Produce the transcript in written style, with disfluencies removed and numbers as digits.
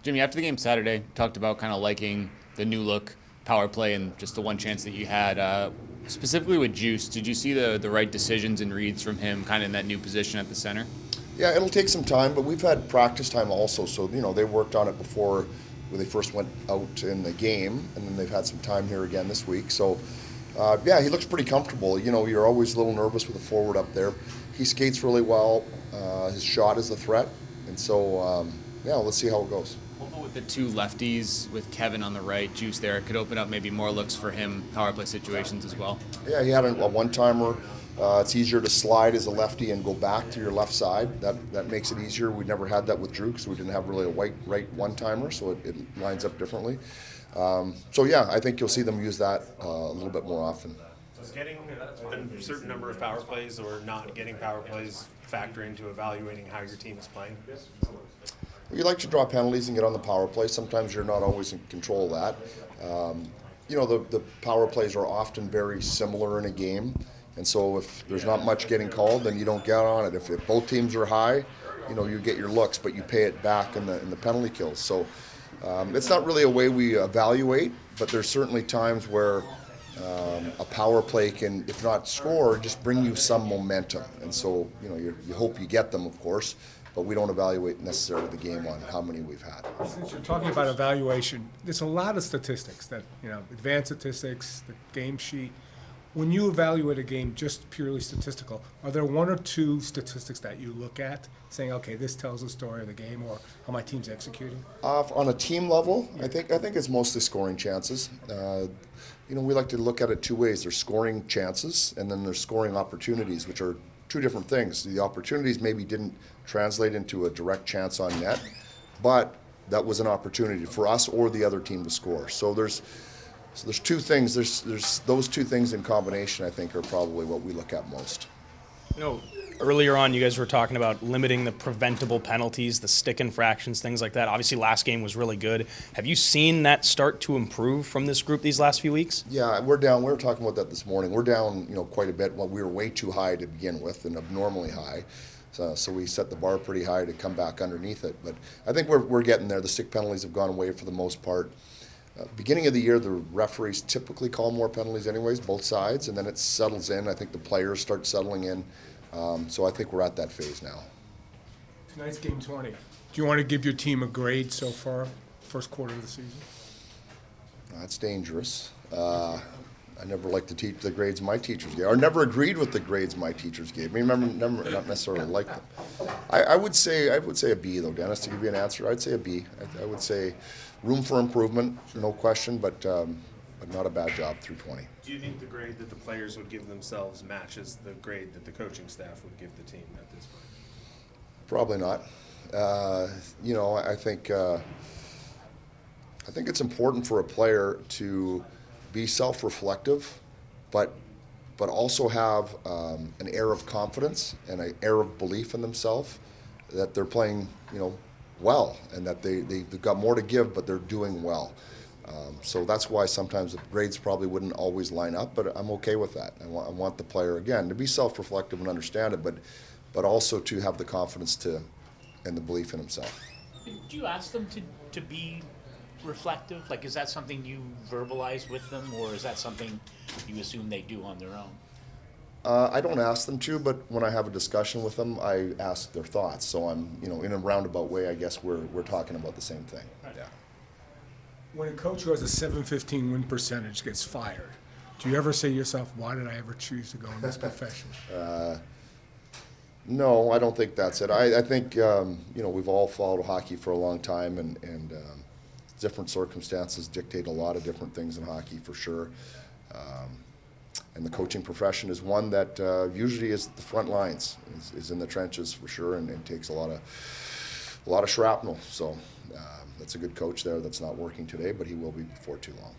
Jimmy, after the game Saturday, talked about kind of liking the new look power play and just the one chance that you had. Specifically with Juice, did you see the right decisions and reads from him kind of in that new position at the center? Yeah, it'll take some time, but we've had practice time also. So, they worked on it before when they first went out in the game, and then they've had some time here again this week. So, yeah, he looks pretty comfortable. You're always a little nervous with a forward up there. He skates really well. His shot is a threat. And so, yeah, let's see how it goes. Hopefully with the two lefties, with Kevin on the right, Juice there, it could open up maybe more looks for him, power play situations as well. Yeah, he had a one-timer. It's easier to slide as a lefty and go back to your left side. That makes it easier. We never had that with Drew because we didn't have really a right one-timer, so it lines up differently. So, yeah, I think you'll see them use that a little bit more often. Does getting a certain number of power plays or not getting power plays factor into evaluating how your team is playing? You like to draw penalties and get on the power play. Sometimes you're not always in control of that. The power plays are often very similar in a game. And so if there's not much getting called, then you don't get on it. If both teams are high, you get your looks, but you pay it back in the penalty kills. So it's not really a way we evaluate, but there's certainly times where a power play can, if not score, just bring you some momentum. And so, you hope you get them, of course, but we don't evaluate necessarily the game on how many we've had. Since you're talking about evaluation, there's a lot of statistics that, advanced statistics, the game sheet. When you evaluate a game just purely statistical, are there one or two statistics that you look at saying, okay, this tells the story of the game or how my team's executing? On a team level, I think it's mostly scoring chances. We like to look at it two ways. There's scoring chances and then there's scoring opportunities, which are two different things. The opportunities maybe didn't translate into a direct chance on net, but that was an opportunity for us or the other team to score. So there's two things. There's those two things in combination, I think, are probably what we look at most. Earlier on, you guys were talking about limiting the preventable penalties, the stick infractions, things like that. Obviously, last game was really good. Have you seen that start to improve from this group these last few weeks? Yeah, we're down. We were talking about that this morning. We're down, quite a bit. Well, we were way too high to begin with and abnormally high. So we set the bar pretty high to come back underneath it. But I think we're getting there. The stick penalties have gone away for the most part. Beginning of the year, the referees typically call more penalties anyways, both sides, and then it settles in. I think the players start settling in. So I think we're at that phase now. Tonight's game 20. Do you want to give your team a grade so far, first quarter of the season? That's dangerous. I never liked to teach the grades my teachers gave, or never agreed with the grades my teachers gave me. Never not necessarily liked them. I would say a B though, Dennis. To give you an answer, I'd say a B. I would say room for improvement, no question, but not a bad job through 20. Do you think the grade that the players would give themselves matches the grade that the coaching staff would give the team at this point? Probably not. I think it's important for a player to be self-reflective, but also have an air of confidence and an air of belief in themselves that they're playing, well, and that they've got more to give, but they're doing well. So that's why sometimes the grades probably wouldn't always line up, but I'm okay with that. I want the player, again, to be self-reflective and understand it, but also to have the confidence and the belief in himself. Do you ask them to be reflective? Like, is that something you verbalize with them, or is that something you assume they do on their own? I don't ask them to, but when I have a discussion with them, I ask their thoughts. So I'm, in a roundabout way, I guess we're talking about the same thing. Right. Yeah. When a coach who has a .715 win percentage gets fired, do you ever say to yourself, why did I ever choose to go in this profession? No, I don't think that's it. I think, we've all followed hockey for a long time, and different circumstances dictate a lot of different things in hockey for sure. And the coaching profession is one that usually is the front lines, is in the trenches for sure, and takes a lot of shrapnel. So that's a good coach there that's not working today, but he will be before too long.